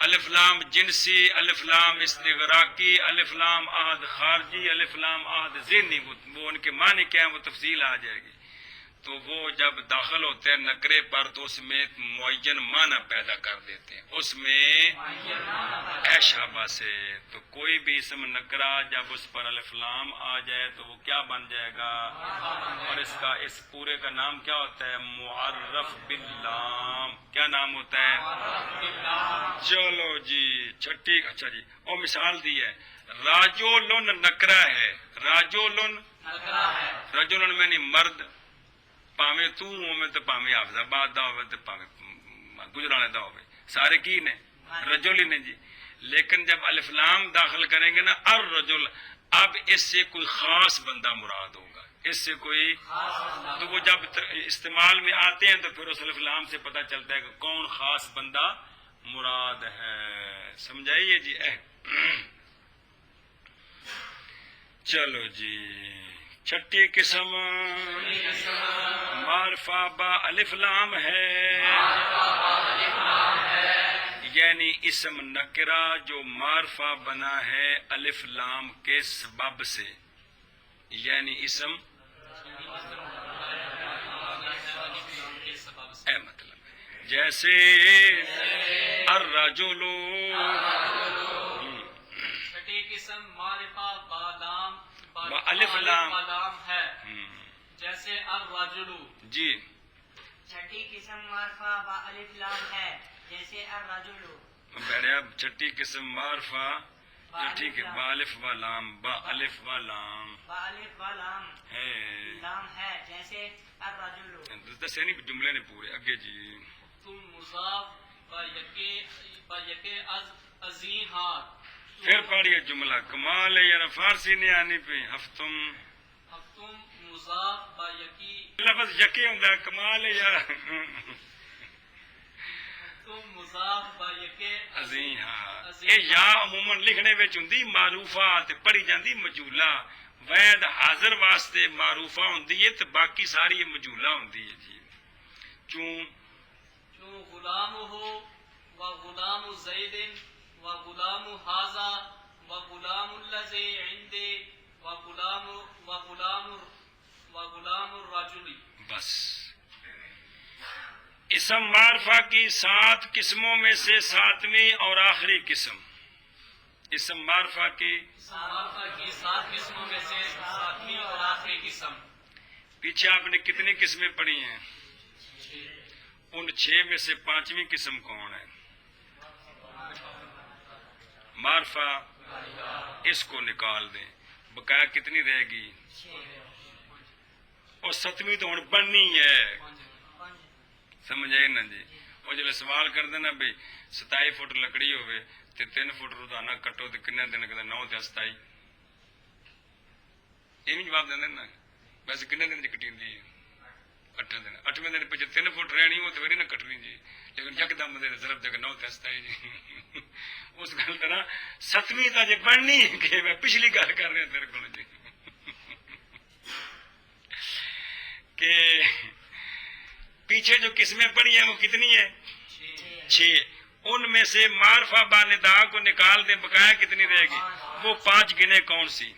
[SPEAKER 1] الف لام جنسی، الف لام استغراقی، الف لام عہد خارجی، الف لام عہد ذہنی، وہ ان کے معنی کیا ہیں وہ تفصیل آ جائے گی. تو وہ جب داخل ہوتے ہیں نکرے پر تو اس میں معین معنی پیدا کر دیتے ہیں، اس میں شابہ سے. تو کوئی بھی اسم نکرہ جب اس پر الف لام آ جائے تو وہ کیا بن جائے گا؟ اور اس پورے کا نام کیا ہوتا ہے؟ معرف باللام. کیا نام ہوتا ہے؟ چلو جی چھٹی. اچھا جی اور مثال دی ہے راجولن نکرہ ہے. راجولن میں نہیں مرد، پاویں تو ہوے تے پاویں حافظ آباد دا ہوے تے پاویں گجرالے دا ہوے، سارے کی نے رجل ہی نے جی. لیکن جب الف لام داخل کریں گے نا الرجل، اب اس سے کوئی خاص بندہ مراد ہوگا، اس سے کوئی. تو وہ جب استعمال میں آتے ہیں تو پھر اس الف لام سے پتہ چلتا ہے کہ کون خاص بندہ مراد ہے. سمجھائیے جی. چلو جی چھٹی قسم معرفہ با الف لام ہے، یعنی اسم نکرہ جو معرفہ بنا ہے الف لام کے سبب سے، یعنی اسم مطلب جیسے الرجل.
[SPEAKER 2] چھٹی قسم معرفہ با
[SPEAKER 1] الف لام
[SPEAKER 2] ہے، جیسے الرجل.
[SPEAKER 1] جی
[SPEAKER 3] چھٹی قسم معرفہ با الف لام ہے، جیسے الرجل.
[SPEAKER 1] بہریا چھٹی قسم معرفہ ٹھیک ہے با الف و لام، با الف و لام ہے،
[SPEAKER 3] لام ہے جیسے الرجل.
[SPEAKER 1] دسے نہیں جملے نے پورے اگے جی.
[SPEAKER 2] تم مضاف با یکے از ازیں ہاتھ.
[SPEAKER 1] پھر پڑھیے جملہ. کمال ہے یار فارسی نہیں آنی پہ. ہفتم
[SPEAKER 2] مضاف با یکی
[SPEAKER 1] لفظ یکی ہوندا کمال ہے یار.
[SPEAKER 2] تم مضاف با یکے
[SPEAKER 1] ازیں ہاتھ. اے یا عموماً لکھنے وچ ہوندی معروفات پڑھی جاندی مجھولا. وید حاضر واسطے معروفہ ہوندی ہے تے باقی ساری مجھولا ہوندی ہے جی. چوں
[SPEAKER 2] غلام ہو و غلام زید و غلام حاضا و غلام الذی عندے و غلام الرجل.
[SPEAKER 1] بس اسم معرفہ کی 7 قسموں میں سے 7ویں اور آخری قسم. اسم معرفہ کی
[SPEAKER 2] 7 قسموں میں سے 7ویں اور آخری قسم.
[SPEAKER 1] پیچھے آپ نے کتنی قسمیں پڑھی ہیں؟ ان 6 میں سے 5ویں قسم کون ہے؟ معرفہ. اس کو نکال دیں، بقایا کتنی رہے گی؟ اور 7ویں تو ہوں بننی ہے. سمجھ آئی نا جی. وہ جب سوال کر دینا بھائی 27 فٹ لکڑی ہوئے تے 3 فٹ روزانہ کٹو تو کنے دن کہتے 9 تے 27. یہ نہیں جواب دیں نا. ویسے کنے دن کٹی ہے؟ 8 دن. 8ویں دن پیچھے 3 فٹ رہنی ہو تو پھر نہ کٹنی جی. لیکن یکدم ضرب دے 9 تے 27 جی. اس گل طرح 7ویں تو جی بننی کہ میں پچھلی گل کر رہا تیرے کو جی کہ پیچھے جو قسمیں پڑھی ہیں وہ کتنی ہیں؟ 6. ان میں سے معرفہ با ندا کو نکال دیں، بقایا کتنی رہے گی؟ وہ 5 گنے کون سی؟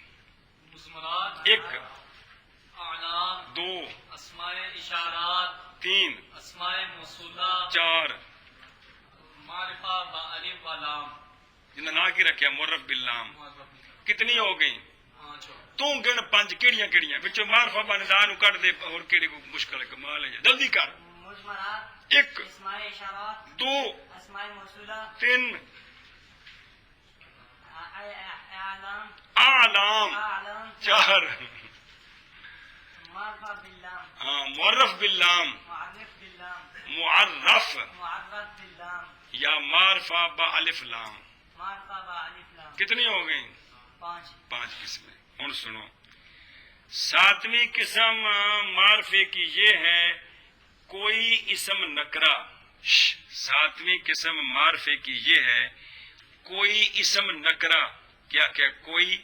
[SPEAKER 1] 1
[SPEAKER 2] اعلام
[SPEAKER 1] 2
[SPEAKER 2] اسماء اشارات
[SPEAKER 1] 3
[SPEAKER 2] اسماء موصولہ
[SPEAKER 1] 4
[SPEAKER 2] معرفہ با الف و لام.
[SPEAKER 1] جنہاں نا کی رکھیا معرف باللام. کتنی ہو گئی؟
[SPEAKER 2] 5.
[SPEAKER 1] تو گن 5 کیڑیاں کیڑیاں وچوں معرفہ با ندا نو کٹ دے. اور کیڑی کو مشکل ہے کمال ہے جلدی کر.
[SPEAKER 3] مجمرات
[SPEAKER 1] 1
[SPEAKER 3] اسماء اشارات
[SPEAKER 1] 2
[SPEAKER 3] اسماء موصولہ
[SPEAKER 1] 3
[SPEAKER 3] اعلام
[SPEAKER 1] اعلام 4
[SPEAKER 3] معرفہ باللام
[SPEAKER 1] ہاں معرف باللام
[SPEAKER 3] معرف باللام
[SPEAKER 1] معرف
[SPEAKER 3] معرف باللام
[SPEAKER 1] یا معرفہ با الف لام.
[SPEAKER 3] معرفہ با الف لام.
[SPEAKER 1] کتنی ہو گئی؟
[SPEAKER 3] 5
[SPEAKER 1] قسمیں. ہن سنو 7ویں قسم معرفے کی یہ ہے کوئی اسم نکرہ. 7ویں قسم معرفے کی یہ ہے کوئی اسم نکرہ. کیا کوئی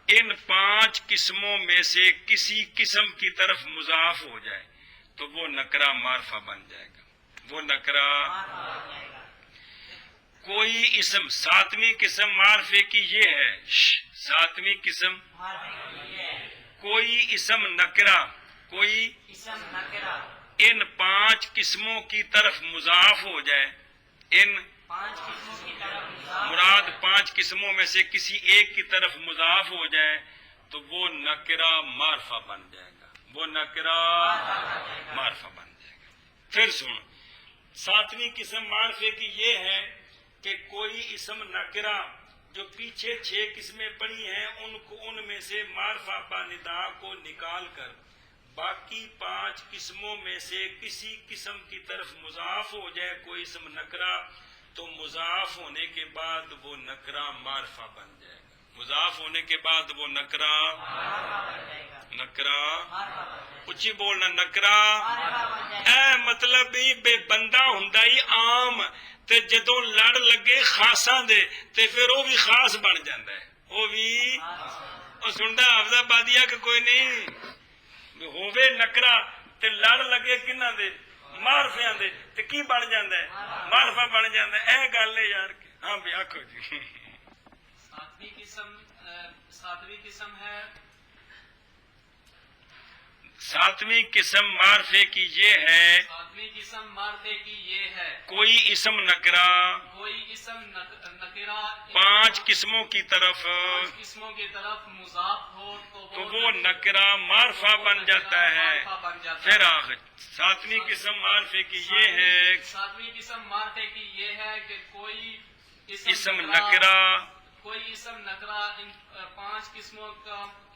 [SPEAKER 1] ان 5 قسموں میں سے کسی قسم کی طرف مضاف ہو جائے تو وہ نکرہ معرفہ بن جائے گا. وہ نکرہ کوئی اسم، ساتویں قسم معرفے کی یہ ہے، ساتویں قسم کوئی اسم نکرہ، کوئی
[SPEAKER 3] اسم نکرہ
[SPEAKER 1] ان 5 قسموں کی طرف مضاف ہو جائے، ان
[SPEAKER 3] 5 قسموں کی طرف مضاف
[SPEAKER 1] مراد 5 قسموں میں سے کسی ایک کی طرف مضاف ہو جائے تو وہ نکرہ معرفہ بن جائے گا، وہ نکرہ معرفہ بن جائے گا۔ پھر سن، ساتویں قسم معرفے کی یہ ہے کہ کوئی اسم نکرہ جو پیچھے 6 قسمیں پڑی ہیں ان میں سے معرفہ با ندا کو نکال کر باقی 5 قسموں میں سے کسی قسم کی طرف مضاف ہو جائے کوئی اسم نکرہ، تو مضاف ہونے کے بعد وہ نکرہ معرفہ بن جائے گا، مضاف ہونے کے بعد وہ نکرہ اچھی بولنا، نکرہ اے مطلب بے بندہ ہوندا ہی عام تے جدوں لڑ لگے خاصاں دے تے پھر وہ بھی خاص بن جاندا ہے، وہ بھی او سندا حافظ آبادیہ کہ کوئی نہیں ہووے نکرہ تے لڑ لگے کنہاں دے معرفیاں دے تے کی بن جاندا ہے، معرفہ بن جاندا ہے۔ اے گل ہے یار، ہاں بھی آکھو جی۔
[SPEAKER 2] ساتویں قسم ہے،
[SPEAKER 1] ساتویں قسم معرفے کی یہ ہے،
[SPEAKER 2] ساتویں قسم معرفے کی یہ ہے،
[SPEAKER 1] کوئی اسم نکرہ
[SPEAKER 2] کوئی اسم نکرہ
[SPEAKER 1] 5 قسموں کی طرف
[SPEAKER 2] 5 قسموں کی طرف مضاف ہو
[SPEAKER 1] تو وہ نکرہ معرفہ بن جاتا ہے۔ پھر آخر ساتویں قسم معرفے کی یہ ہے،
[SPEAKER 2] ساتویں قسم معرفے کی یہ ہے کہ کوئی
[SPEAKER 1] اسم نکرہ
[SPEAKER 2] کوئی اسم نکرہ ان 5 قسموں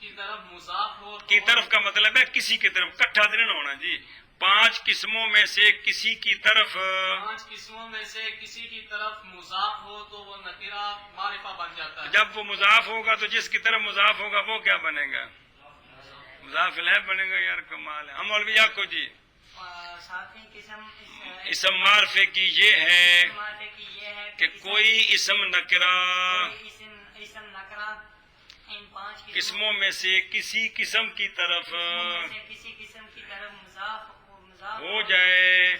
[SPEAKER 2] کی طرف مضاف ہو
[SPEAKER 1] کی طرف کا مطلب ہے کسی کی طرف، کٹھا نہیں ہونا جی، 5 قسموں میں سے کسی کی طرف
[SPEAKER 2] 5 قسموں میں سے کسی کی طرف مضاف ہو تو وہ نکرہ معرفہ بن جاتا ہے۔
[SPEAKER 1] جب وہ مضاف ہوگا تو جس کی طرف مضاف ہوگا وہ کیا بنے گا؟ مضاف الیہ بنے گا۔ یار کمال ہے۔ ہم مولوی کو جی
[SPEAKER 3] ساتویں قسم
[SPEAKER 1] اسم معرفے کی یہ ہے
[SPEAKER 3] معرفے کی یہ ہے
[SPEAKER 1] کہ کوئی اسم نکرہ
[SPEAKER 3] اسم نکرہ ان 5
[SPEAKER 1] قسموں میں سے کسی قسم کی طرف
[SPEAKER 3] کسی قسم کی طرف مضاف
[SPEAKER 1] ہو جائے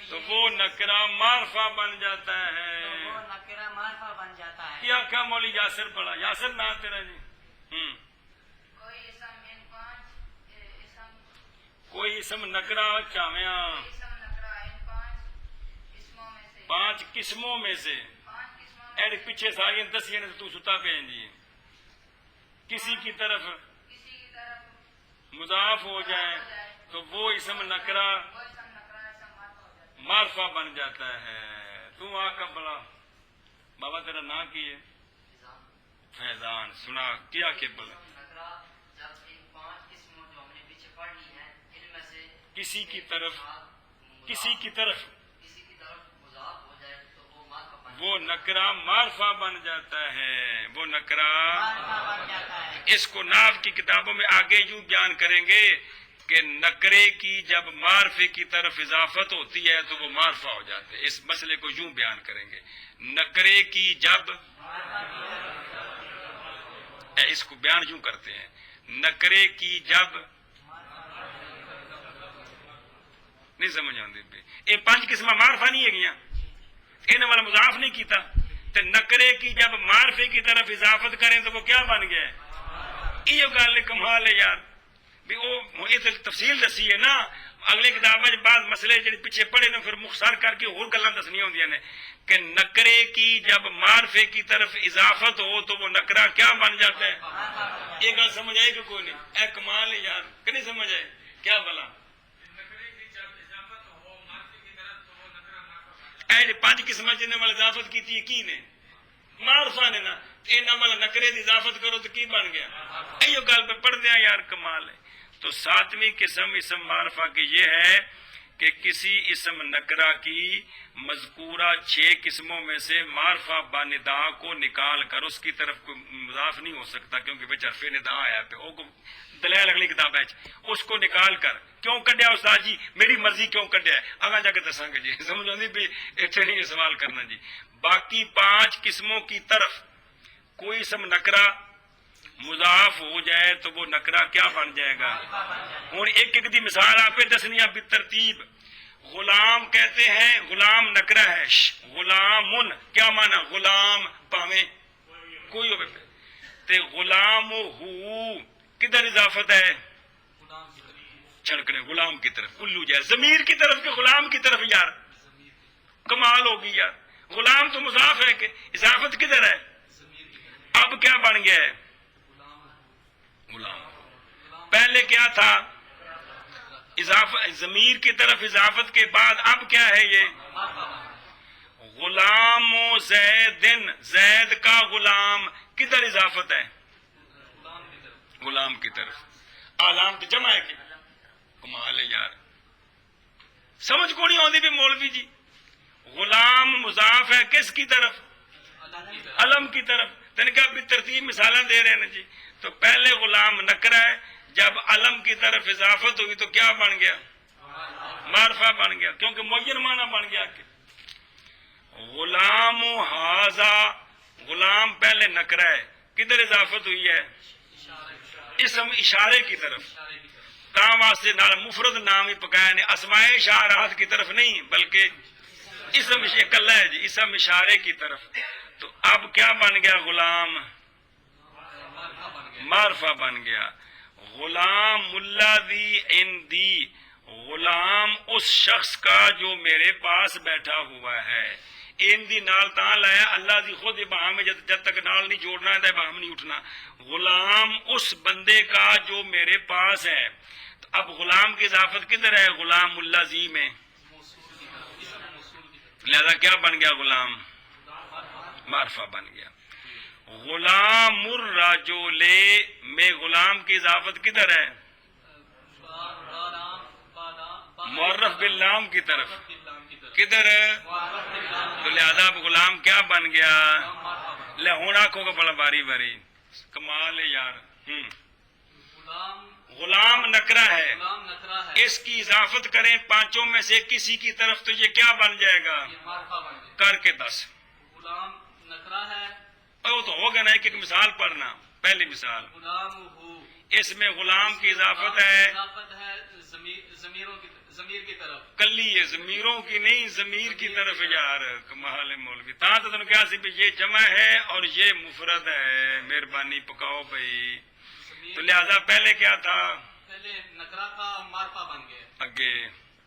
[SPEAKER 3] تو
[SPEAKER 1] وہ نکرہ معرفہ بن جاتا ہے۔
[SPEAKER 3] وہ نکرہ معرفہ بن جاتا ہے۔
[SPEAKER 1] کیا کہا مولی یاسر پڑھا؟ یاسر نام تیرا جی؟
[SPEAKER 3] کوئی اسم ان 5 اسم
[SPEAKER 1] کوئی اسم نکرہ چاویاں
[SPEAKER 3] اسم نکرہ ان 5 اسموں میں سے
[SPEAKER 1] 5 قسموں میں سے
[SPEAKER 3] 5 قسموں
[SPEAKER 1] ایڈ پیچھے ساری دسیاں نے تو ستا پہ جی کسی کی طرف
[SPEAKER 3] کسی کی طرف
[SPEAKER 1] مضاف ہو جائے تو وہ اسم نکرہ
[SPEAKER 3] وہ اسم نکرہ اسم معرفہ ہو جاتا ہے۔
[SPEAKER 1] معرفہ بن جاتا ہے۔ تو آ کب بڑا بابا تیرا نام کی ہے؟ فیضان۔ سنا کیا کہ بلا
[SPEAKER 3] نکرہ جب ان 5 قسموں جو ہم نے پیچھے پڑھ لی ہیں ان میں سے
[SPEAKER 1] کسی کی طرف مضاف
[SPEAKER 3] مضاف ہو جائے تو وہ معرفہ بن
[SPEAKER 1] وہ نکرہ معرفہ بن جاتا ہے، وہ نکرہ
[SPEAKER 3] بن جاتا ہے۔
[SPEAKER 1] اس کو نحو کی کتابوں میں آگے یوں بیان کریں گے کہ نکرے کی جب معرفے کی طرف اضافت ہوتی ہے تو وہ معرفہ ہو جاتے ہیں۔ اس مسئلے کو یوں بیان کریں گے، نکرے کی جب اس کو بیان یوں کرتے ہیں، نکرے کی جب نہیں سمجھ آتی یہ 5 قسم معرفہ نہیں ہے گیا انہیں والا مضاف نہیں کیتا تو نکرے کی جب معرفے کی طرف اضافت کریں تو وہ کیا بن گیا ہے؟ یہ گل کمال ہے یار بھی وہ یہ تفصیل دسی ہے نا۔ اگلی کتاب بعض مسئلے جڑے پیچھے پڑے نے پھر مختصر کر کے اور گلاں دسنیاں ہوندیاں نے کہ نکرے کی جب معرفے کی طرف اضافت ہو تو وہ نکرہ کیا بن جاتا ہے۔ یہ گل سمجھ آئی کہ کوئی نہیں؟ اے کمال ہے یار کہ نہیں سمجھ آئے؟ کیا بلا اے 5 قسم جنہیں والا اضافت کی کی نے معرفہ نے نا انہاں والا نکرے دی اضافت کرو تو کی بن گیا؟ ایو گل پہ پڑھ دیا یار کمال ہے۔ تو 7ویں قسم اسم معرفہ کی یہ ہے کہ کسی اسم نکرہ کی مذکورہ 6 قسموں میں سے معرفہ با ندا کو نکال کر اس کی طرف کوئی مضاف نہیں ہو سکتا کیونکہ بے حرف ندا آیا پہ وہ دلائل اگلی کتاب ہے اس کو نکال کر کیوں کڈیا استاد جی میری مرضی کیوں کڈیا ہے آگاں جا کے دساں گے جی سمجھ آندی بھی اتنے نہیں سوال کرنا جی۔ باقی 5 قسموں کی طرف کوئی اسم نکرہ مضاف ہو جائے تو وہ نکرہ کیا بن جائے گا؟ ہوں ایک ایک دی مثال آپ دسنی بھی ترتیب غلام کہتے ہیں، غلام نکرہ ہے، غلامن کیا معنی؟ غلام پاویں کوئی ہو تے غلام ہو کدھر اضافت ہے؟
[SPEAKER 2] غلام کی طرف،
[SPEAKER 1] چھڑکنے غلام کی طرف، الو جائے ضمیر کی طرف کہ غلام کی طرف؟ یار کمال ہوگی یار، غلام تو مضاف ہے کہ اضافت کدھر ہے؟
[SPEAKER 2] ضمیر کی طرف،
[SPEAKER 1] اب کیا بن گیا ہے؟ غلام پہلے کیا تھا؟ اضافت، ضمیر کی طرف اضافت کے بعد اب کیا ہے یہ؟ غلام و زیدن، زید کا غلام کدھر اضافت ہے؟ غلام کی طرف، آلام تو جمع ہے کہ کمال ہے یار، سمجھ کو نہیں ہوتی بھی مولوی جی، غلام مضاف ہے کس کی طرف؟ علم کی طرف، تن کیا بھی ترتیب مثالیں دے رہے ہیں جی، تو پہلے غلام نکرہ ہے، جب علم کی طرف اضافت ہوئی تو کیا بن گیا؟ معرفہ بن گیا، کیونکہ معین معنی بن گیا کہ غلام حاضا، غلام پہلے نکرہ ہے، کدھر اضافت ہوئی ہے؟ اسم اشارے کی طرف، تاں واسطے نال مفرد نام ہی پکایا نے، اسماء اشارات کی طرف نہیں بلکہ اسم اکلہ ہے جی، اسم اشارے کی طرف، تو اب کیا بن گیا؟ غلام معرفہ بن گیا، غلام الذی عندی، غلام اس شخص کا جو میرے پاس بیٹھا ہوا ہے، ان دی نال تاں لایا اللہ دی خود ابہام میں جب تک نال نہیں جوڑنا ہے تو ابہام نہیں اٹھنا، غلام اس بندے کا جو میرے پاس ہے، تو اب غلام کی اضافت کدھر ہے؟ غلام الذی میں، لہذا کیا بن گیا؟ غلام معرفہ بن گیا، غلام الرجل میں غلام کی اضافت کدھر ہے؟ معرف باللام کی طرف، کدھر ہے؟ تو لہذا اب غلام کیا بن گیا؟ لے ہوں آنکھوں کو بڑا باری باری کمال ہے یار، غلام نکرہ ہے، اس کی اضافت کریں پانچوں میں سے کسی کی طرف تو یہ کیا بن جائے گا؟ کر کے 10
[SPEAKER 2] غلام نکرہ ہے،
[SPEAKER 1] وہ تو ہوگا نا، ایک ایک مثال پڑھنا، پہلی مثال
[SPEAKER 2] غلام ہو،
[SPEAKER 1] اس میں غلام کی اضافت ہے
[SPEAKER 2] اضافت ہے ضمیر کی طرف،
[SPEAKER 1] کلی ہے، ضمیروں کی نہیں، ضمیر کی طرف یار، کمال ہے مولوی، تا تو تنوں کیا سی بھی یہ جمع ہے اور یہ مفرد ہے، مہربانی پکاؤ بھائی، تو لہذا پہلے کیا تھا؟
[SPEAKER 2] پہلے نکرہ کا معرفہ بن گیا،
[SPEAKER 1] اگے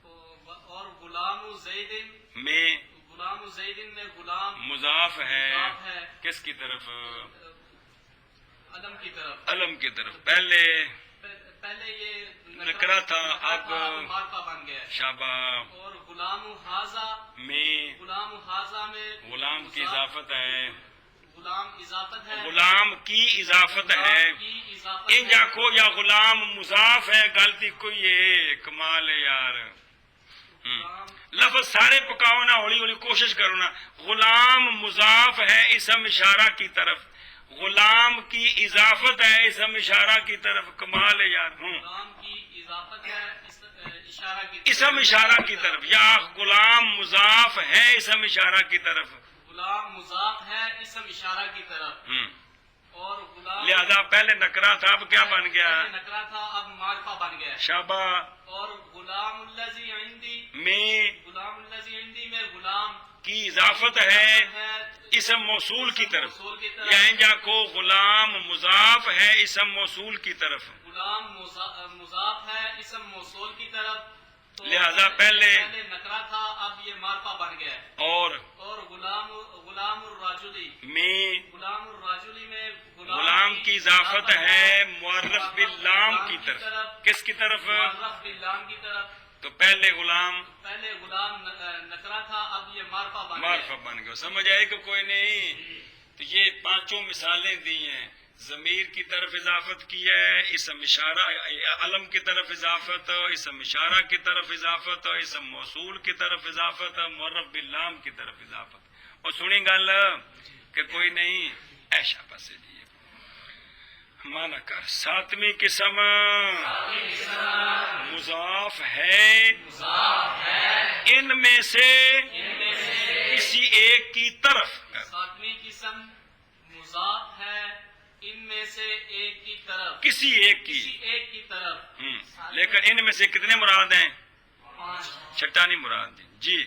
[SPEAKER 2] اور غلام زیدن
[SPEAKER 1] میں،
[SPEAKER 2] غلام زیدن میں غلام
[SPEAKER 1] مضاف ہے
[SPEAKER 2] مضاف ہے
[SPEAKER 1] کس کی طرف؟
[SPEAKER 2] علم کی طرف،
[SPEAKER 1] علم کی طرف، پہلے
[SPEAKER 2] یہ
[SPEAKER 1] نکرہ تھا، اب
[SPEAKER 2] معرفہ بن گیا،
[SPEAKER 1] شاباش،
[SPEAKER 2] اور غلام حاضا
[SPEAKER 1] میں،
[SPEAKER 2] غلام حاضا میں
[SPEAKER 1] غلام کی اضافت ہے،
[SPEAKER 2] غلام اضافت ہے،
[SPEAKER 1] غلام کی اضافت ہے،
[SPEAKER 2] کی اضافت
[SPEAKER 1] ان جاکو یا غلام مضاف ہے، غلطی کوئی ہے، کمال ہے یار، لفظ سارے پکاؤ نا، ہولی ہولی کوشش کرو نا، غلام مضاف ہے اسم اشارہ کی طرف، غلام کی اضافت ہے اسم اشارہ کی طرف، کمال ہے یار،
[SPEAKER 2] غلام کی اضافت ہے اشارہ کی طرف،
[SPEAKER 1] اسم اشارہ کی طرف، یا غلام مضاف ہے اسم اشارہ کی طرف،
[SPEAKER 2] غلام مضاف ہے اسم اشارہ کی طرف، اور غلام
[SPEAKER 1] لہذا پہلے نکرہ تھا، اب کیا بن گیا؟
[SPEAKER 2] پہلے نکرہ تھا، اب معرفہ بن گیا،
[SPEAKER 1] شاباش،
[SPEAKER 2] اور غلام الذی عندی
[SPEAKER 1] میں،
[SPEAKER 2] غلام الذی عندی میں غلام
[SPEAKER 1] کی اضافت ہے اسم موصول کی طرف، یا ان جا کو غلام مضاف ہے اسم موصول کی طرف،
[SPEAKER 2] غلام مضاف ہے اسم موصول کی طرف، تو
[SPEAKER 1] لہذا پہلے
[SPEAKER 2] نکرہ تھا، اب یہ معرفہ بن گیا،
[SPEAKER 1] اور
[SPEAKER 2] غلام الراجلی
[SPEAKER 1] میں،
[SPEAKER 2] غلام الراجلی میں
[SPEAKER 1] غلام کی اضافت ہے معرف باللام کی طرف، کس کی طرف؟
[SPEAKER 2] معرف باللام کی طرف،
[SPEAKER 1] تو پہلے غلام
[SPEAKER 2] نکرہ تھا، اب یہ معرفہ
[SPEAKER 1] بن گیا، سمجھ آئے کہ کوئی نہیں؟ تو یہ پانچوں مثالیں دی ہیں، ضمیر کی طرف اضافت کی ہے، اسم اشارہ، علم کی طرف اضافت، اسم اشارہ کی طرف اضافت، اسم موصول کی طرف اضافت، معرف باللام کی طرف اضافت، اور سنی گل کہ کوئی نہیں ایشا پاسے جی مانا کر، ساتویں قسم مضاف ہے ان میں سے کسی ایک کی طرف،
[SPEAKER 2] ساتویں قسم مضاف ہے ان میں سے ایک کی طرف،
[SPEAKER 1] کسی ایک کی،
[SPEAKER 2] کسی ایک کی طرف،
[SPEAKER 1] لیکن ان میں سے کتنے مراد ہیں؟
[SPEAKER 2] 5
[SPEAKER 1] چھٹا نہیں مراد جی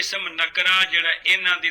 [SPEAKER 1] اسم نکرا جڑا انہاں دی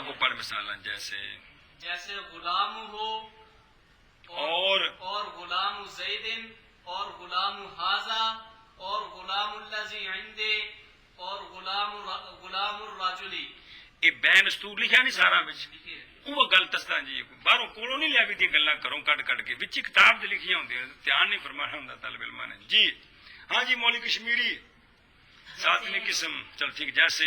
[SPEAKER 1] اگو پڑھ مثالاں جیسے
[SPEAKER 2] جیسے غلام ہو اور غلام زیدن اور غلام حاضا اور غلام الذی عندے اور غلام الرجلی
[SPEAKER 1] یہ بین استور لکھا نہیں سارا وچ وہ گل دسدا جی باہروں کولوں نہیں لیا بھی دی گلاں کروں کٹ کٹ کے وچ کتاب تے لکھیاں ہوندیاں دھیان نہیں فرمایا ہوندا طالب علماں نے جی ہاں جی مولوی کشمیری ساتویں قسم چل ٹھیک جیسے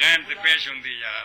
[SPEAKER 1] غین تے پیش ہوندی یار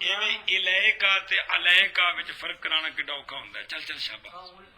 [SPEAKER 1] ایویں الیکا تے علیکا وچ فرق کرانا کڈا اوکھا ہوندا ہے چل چل شاباش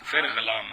[SPEAKER 1] پھر غلام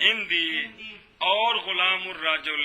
[SPEAKER 1] اندی اور غلام الرجل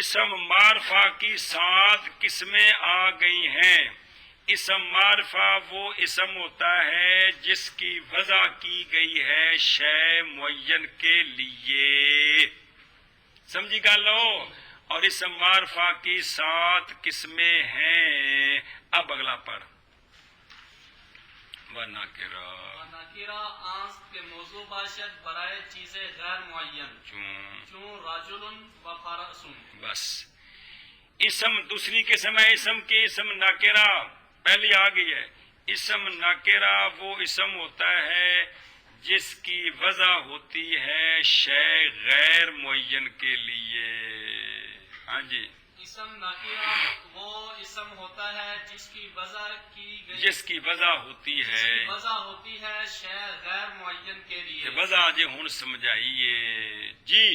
[SPEAKER 1] اسم معرفہ کی 7 قسمیں آ گئی ہیں اسم معرفہ وہ اسم ہوتا ہے جس کی وضع کی گئی ہے شے معین کے لیے سمجھی گا لو اور اسم معرفہ کی 7 قسمیں ہیں اب اگلا پڑھ وَنَكِرَا
[SPEAKER 2] نکیرہ آنس کے موضوع باشد برائے چیزیں غیر معین چون رجل و فرس
[SPEAKER 1] بس اسم دوسری قسم ہے اسم کی اسم ناکرہ پہلی آ گئی ہے اسم ناکرہ وہ اسم ہوتا ہے جس کی وضع ہوتی ہے شے غیر معین کے لیے ہاں جی
[SPEAKER 2] اسم نکیرہ وہ اسم ہوتا ہے جس کی وضع کی گئی
[SPEAKER 1] جس کی وضع ہوتی ہے
[SPEAKER 2] وضع ہوتی ہے شے غیر معین کے لیے
[SPEAKER 1] وضع جی ہوں سمجھائیے جی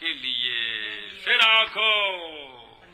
[SPEAKER 1] کے لیے پھر آنکھو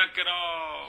[SPEAKER 1] نکرہ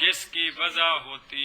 [SPEAKER 1] جس کی وضع ہوتی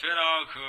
[SPEAKER 1] پھر آنکھو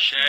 [SPEAKER 1] شے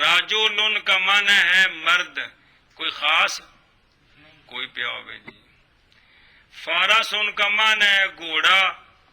[SPEAKER 1] راجولن کا معنی ہے مرد کوئی خاص کوئی پیا ہوئے جی فارسن کا معنی ہے گھوڑا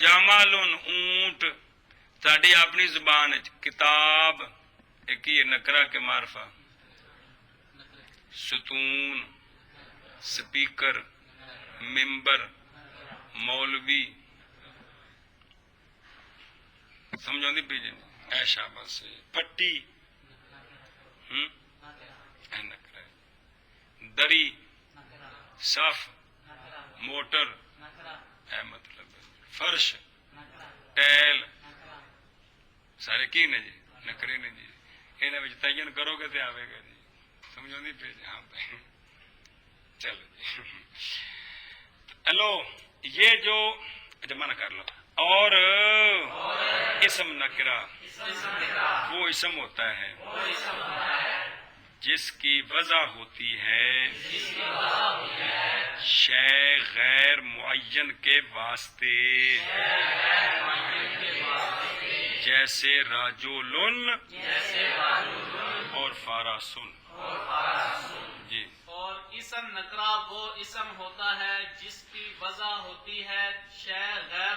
[SPEAKER 1] جامالن اونٹ ساڈی اپنی زبان وچ کتاب ایک ہی نکرہ کے معرفہ ستون سپیکر ممبر مولوی سمجھو نہیں پی جی ایشا بس پٹی اے نکرہ دری صف موٹر اے مطلب فرش ٹیل سارے کی نے جی نکرے نے جی انہاں وچ تعین کرو گے تے آوے گا جی سمجھو نہیں پی ہاں چلو جی ہلو یہ جو جمع کر لو اور اسم نکرہ وہ اسم ہوتا ہے جس کی وضع ہوتی ہے شے غیر معین کے واسطے جیسے راجولن اور فارسن جی
[SPEAKER 2] اور اسم نکرہ وہ اسم ہوتا ہے جس کی وضع ہوتی ہے شے غیر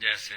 [SPEAKER 1] جیسے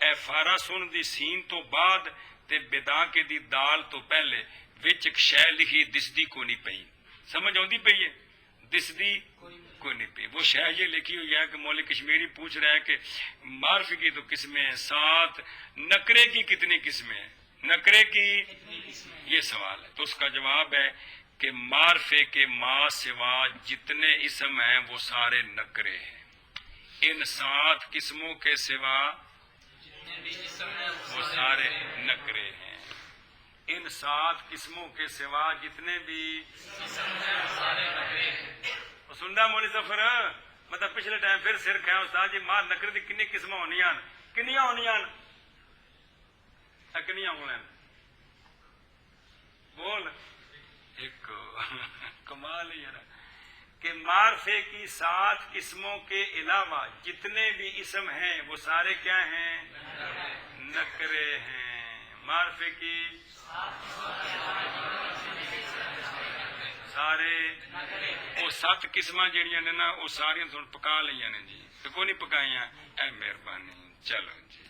[SPEAKER 1] اے فارسن دی سین تو بعد تے بدا کے دی دال تو پہلے وچ ایک شے لکھی دسدی کو نہیں پئی سمجھ آندی پئی ہے دسدی کوئی نہیں پئی وہ شے یہ لکھی ہوئی ہے کہ مولوی کشمیری پوچھ رہا ہے کہ معرفے کی تو قسمیں ہیں 7 نکرے کی کتنی قسمیں ہیں نکرے کی یہ سوال ہے تو اس کا جواب ہے کہ معرفے کے ما سوا جتنے اسم ہیں وہ سارے نکرے ہیں ان 7 قسموں کے سوا
[SPEAKER 2] جتنے بھی اسم ہیں
[SPEAKER 1] وہ سارے نکرے ہیں ان 7 قسموں کے سوا جتنے بھی سننا مولی سفر مطلب پچھلے ٹائم پھر سر کھایا استاد جی مار نکرے دی کنی قسم ہونی کنیاں ہونی کنیاں ہونے بول ایک کمال ہے یار کہ معرفے کی 7 قسموں کے علاوہ جتنے بھی اسم ہیں وہ سارے کیا ہیں نکرے ہیں معرفے کی سارے وہ 7 قسم جہاں نے نا وہ ساری تھوڑا پکا لیا نے جی کوئی نہیں پکائیاں اے مہربانی چلو جی